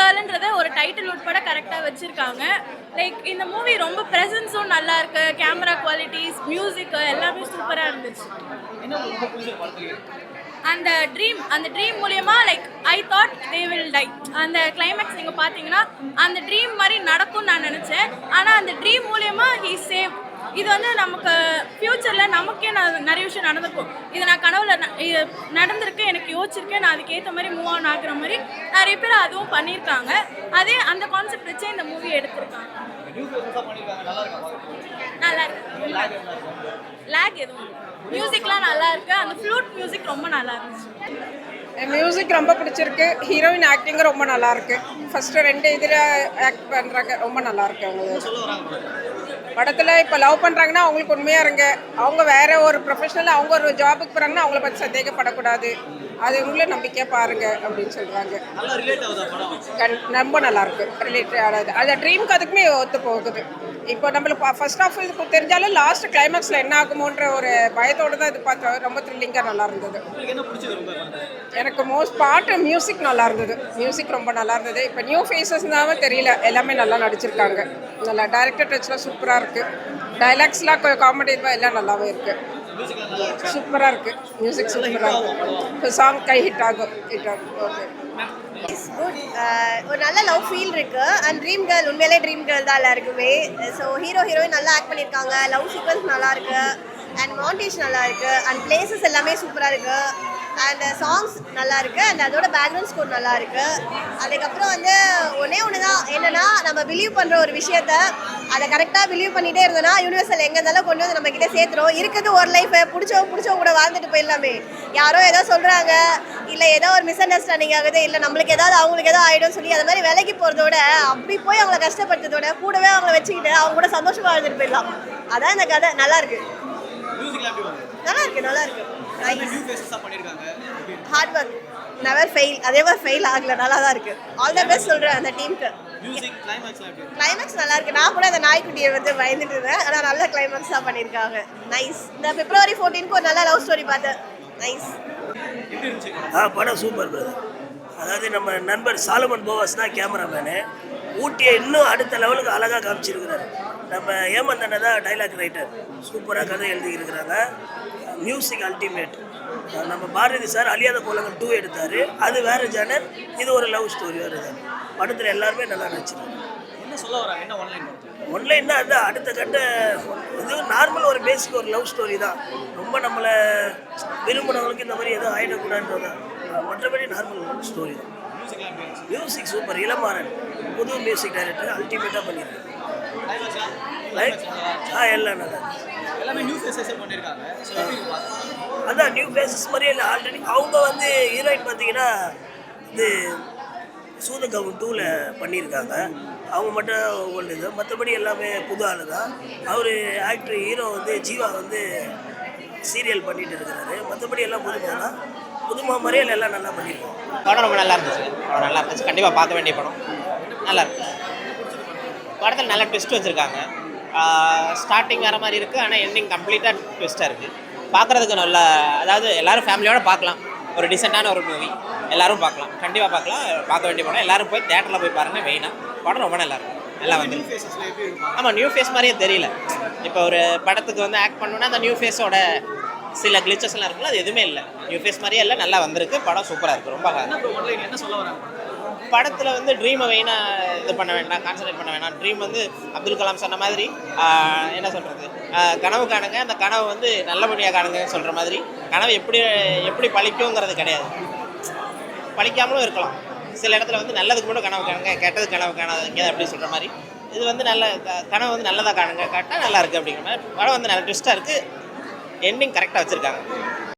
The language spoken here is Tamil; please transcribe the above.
கேர்ள்ன்றத ஒரு டைட்டில் உட்பட கரெக்டாக வச்சுருக்காங்க. லைக் இந்த மூவி ரொம்ப ப்ரெசன்ஸும் நல்லா இருக்கு, கேமரா குவாலிட்டிஸ், மியூசிக் எல்லாமே சூப்பராக இருந்துச்சு. அந்த ட்ரீம் மூலியமா like I thought they will tie. அந்த கிளைமேக்ஸ் நீங்கள் பார்த்தீங்கன்னா அந்த ட்ரீம் மாதிரி நடக்கும்னு நான் நினச்சேன். ஆனால் அந்த ட்ரீம் மூலியமா ஹீ சேவ். இது வந்து நமக்கு ஃப்யூச்சரில் நமக்கே நிறைய விஷயம் நடந்திருக்கும். இது நான் கனவுல இது நடந்திருக்கு, எனக்கு யோசிச்சிருக்கேன், நான் அதுக்கேற்ற மாதிரி மூவ் ஆன் ஆகுற மாதிரி நிறைய பேர் அதுவும் பண்ணியிருக்காங்க. அதே அந்த கான்செப்ட் வச்சே இந்த மூவி எடுத்திருக்காங்க. நல்லா இருக்கு. லேக் எதுவும் மியூசிக்லாம் நல்லா இருக்கு. அந்த ஃப்ளூட் மியூசிக் ரொம்ப நல்லா இருந்துச்சு. மியூசிக் ரொம்ப பிடிச்சிருக்கு. ஹீரோயின் ஆக்டிங் ரொம்ப நல்லா இருக்கு. ஃபர்ஸ்ட் 2 இதில் ஆக்ட் பண்ணுறாங்க, ரொம்ப நல்லா இருக்கு. அவங்க படத்தில் இப்போ லவ் பண்ணுறாங்கன்னா அவங்களுக்கு உண்மையாக இருங்க. அவங்க வேற ஒரு ப்ரொஃபஷனல், அவங்க ஒரு ஜாபுக்கு போகிறாங்கன்னா அவங்கள பற்றி சந்தேகப்படக்கூடாது. அது உங்களும் நம்பிக்கையாக பாருங்க அப்படின்னு சொல்கிறாங்க. ரொம்ப நல்லா இருக்கு. ரிலேட்டட் ஆனது அந்த ட்ரீமுக்கு அதுக்குமே ஒத்து போகுது. இப்போ நம்மளுக்கு ஃபர்ஸ்ட் ஆஃப் இது தெரிஞ்சாலும் லாஸ்ட் கிளைமேக்ஸில் என்ன ஆகுமோன்ற ஒரு பயத்தோடு தான் இது பார்த்தோம். ரொம்ப த்ரில்லிங்காக நல்லா இருந்தது. எனக்கு மோஸ்ட் பாட்டு மியூசிக் நல்லா இருந்தது. மியூசிக் ரொம்ப நல்லா இருந்தது. இப்போ நியூ ஃபேஸஸ்னாலும் தெரியல, எல்லாமே நல்லா நடிச்சிருக்காங்க. நல்லா டைரக்டர் டச்லாம் சூப்பராக இருக்குது. டைலாக்ஸ்லாம் காமெடி எல்லாம் நல்லாவே இருக்குது. சூப்பராக இருக்குது. மியூசிக் சூப்பராக இருக்குது. இப்போ சாங் ஹிட் ஆகும். Okay, it's good. ஒரு நல்ல லவ் ஃபீல் இருக்கு. அண்ட் ட்ரீம் கேர்ள் உண்மையிலே ட்ரீம் கேர்ள் தான் எல்லாருக்குமே. ஸோ ஹீரோயின் நல்லா ஆக்ட் பண்ணியிருக்காங்க. லவ் சீக்வன்ஸ் நல்லா இருக்கு. அண்ட் மாண்டேஜ் நல்லா இருக்கு. அண்ட் பிளேசஸ் எல்லாமே சூப்பராக இருக்கு. அண்ட் சாங்ஸ் நல்லா இருக்கு. அண்ட் அதோட பேக்ரவுண்ட் ஸ்கோர் நல்லா இருக்கு. அதுக்கப்புறம் வந்து ஒன்று தான் என்னன்னா, நம்ம பிலீவ் பண்ணுற ஒரு விஷயத்த அதை கரெக்டாக பிலீவ் பண்ணிகிட்டே இருந்தோம்னா யூனிவர்சல் எங்கே இருந்தாலும் கொண்டு வந்து நம்ம கிட்ட சேர்த்துரும். இருக்குது ஒரு லைஃபை பிடிச்சவங்க கூட வாழ்ந்துட்டு போயிடலாமே. யாரோ ஏதோ சொல்கிறாங்க, இல்லை ஏதோ ஒரு மிஸ் அண்டர்ஸ்டாண்டிங் ஆகுது, இல்லை நம்மளுக்கு ஏதாவது அவங்களுக்கு ஏதோ ஆகிடும் சொல்லி அது மாதிரி விலைக்கு போகிறதோட, அப்படி போய் அவங்கள கஷ்டப்படுறதோட கூடவே அவங்கள வச்சுக்கிட்டு அவங்க கூட சந்தோஷமாக வாழ்ந்துட்டு போயிடலாம். அதான் இந்த கதை. நல்லா இருக்கு. நல்லா இருக்கு. Hard work never fail. அதே மாதிரி ஃபெயில் ஆகல. நல்லா தான் இருக்கு. ஆல் த பெஸ்ட் சொல்கிறேன் அந்த டீமுக்கு. கிளைமேக்ஸ் நல்லா இருக்கு. நான் கூட அந்த நாய்க்குட்டியை வந்து பயந்துட்டு இருந்தேன். ஆனால் நல்ல கிளைமேக்ஸ் தான் பண்ணியிருக்காங்க. நைஸ். இந்த February 14க்கு ஒரு நல்ல லவ் ஸ்டோரி பார்த்தேன். நைஸ். படம் சூப்பர் பிரதர். அதாவது நம்ம நண்பர் சாலமன் போவாஸ் தான் கேமராமேனு. ஊட்டியை இன்னும் அடுத்த லெவலுக்கு அழகாக காமிச்சிருக்கிறார். நம்ம ஏமந்தனை தான் டைலாக் ரைட்டர். சூப்பராக கதை எழுதியிருக்கிறாங்க. Music ultimate. நம்ம பாரதி சார் அழியாத கோலங்கள் 2 எடுத்தார். அது வேறு ஜானர், இது ஒரு லவ் ஸ்டோரி வேறு ஜானர். படத்தில் எல்லாருமே நல்லா நடிச்சிருக்காங்க. என்ன சொல்ல வராங்க? என்ன ஒன்லைன்னா அதுதான் அடுத்த கட்ட. இது நார்மல் ஒரு பேசிக் ஒரு லவ் ஸ்டோரி தான். ரொம்ப நம்மளை விரும்பினவங்களுக்கு இந்த மாதிரி எதுவும் ஆகிடக்கூடாதுன்றது. மற்றபடி நார்மல் ஸ்டோரி தான். Music super. இளமாறன் புது மியூசிக் டைரக்டர் அல்டிமேட்டாக பண்ணியிருக்காங்க. எல்லாம் நல்லா எல்லாமே நியூ ஃபேஸஸ் பண்ணியிருக்காங்க. அதான் நியூ ஃபேஸஸ் மாதிரியே இல்லை. ஆல்ரெடி அவங்க வந்து ஹீரோயின் பார்த்தீங்கன்னா இது சூதகவுன் 2ல் பண்ணியிருக்காங்க. அவங்க மட்டும் ஓல்டு இது. மற்றபடி எல்லாமே புது ஆள் தான். அவர் ஆக்டர் ஹீரோ வந்து ஜீவா வந்து சீரியல் பண்ணிட்டு இருக்கிறாரு. மற்றபடி எல்லாம் புதுமா மாதிரியே எல்லாம் நல்லா பண்ணியிருக்கோம். படம் ரொம்ப நல்லா இருந்துச்சு. கண்டிப்பாக பார்க்க வேண்டிய படம். நல்லா இருக்கு. படத்தில் நல்ல ட்விஸ்ட் வச்சுருக்காங்க. ஸ்டார்டிங் வர மாதிரி இருக்குது, ஆனால் எண்டிங் கம்ப்ளீட்டாக ட்விஸ்ட்டாக இருக்குது. பார்க்குறதுக்கு நல்லா, அதாவது எல்லோரும் ஃபேமிலியோடு பார்க்கலாம். ஒரு டீசெண்டான ஒரு மூவி, எல்லோரும் பார்க்கலாம். கண்டிப்பாக பார்க்க வேண்டிய படம். எல்லோரும் போய் தேட்டரில் போய் பாருங்கள். மெயினாக படம் ரொம்ப நல்லாயிருக்கும். எல்லாம் வந்து ஆமாம், நியூ ஃபேஸ் மாதிரியே தெரியல. இப்போ ஒரு படத்துக்கு வந்து ஆக்ட் பண்ணோன்னா அந்த நியூ ஃபேஸோட சில கிளிச்சஸ்லாம் இருக்குல்ல, அது எதுவுமே இல்லை. நியூ ஃபேஸ் மாதிரியே இல்லை, நல்லா வந்திருக்கு. படம் சூப்பராக இருக்குது. ரொம்ப என்ன சொல்ல வராங்க? படத்தில் வந்து ட்ரீமை மெயினாக இது பண்ண வேண்டாம், கான்சன்ட்ரேட் பண்ண வேண்டாம். ட்ரீம் வந்து அப்துல் கலாம் சொன்ன மாதிரி என்ன சொல்கிறது, கனவு காணுங்க. அந்த கனவு வந்து நல்லபடியாக காணுங்கன்னு சொல்கிற மாதிரி. கனவு எப்படி பழிக்குங்கிறது கிடையாது. பழிக்காமலும் இருக்கலாம். சில இடத்துல வந்து நல்லதுக்கு மட்டும் கனவு காணுங்க, கெட்டது கனவு காணாதீங்க அப்படின்னு சொல்கிற மாதிரி. இது வந்து நல்ல கனவு வந்து நல்லதாக காணுங்க, காட்டினா நல்லா இருக்குது அப்படிங்கிற மாதிரி. படம் வந்து நல்ல ட்விஸ்ட்டாக இருக்குது. எண்டிங் கரெக்டாக வச்சுருக்காங்க.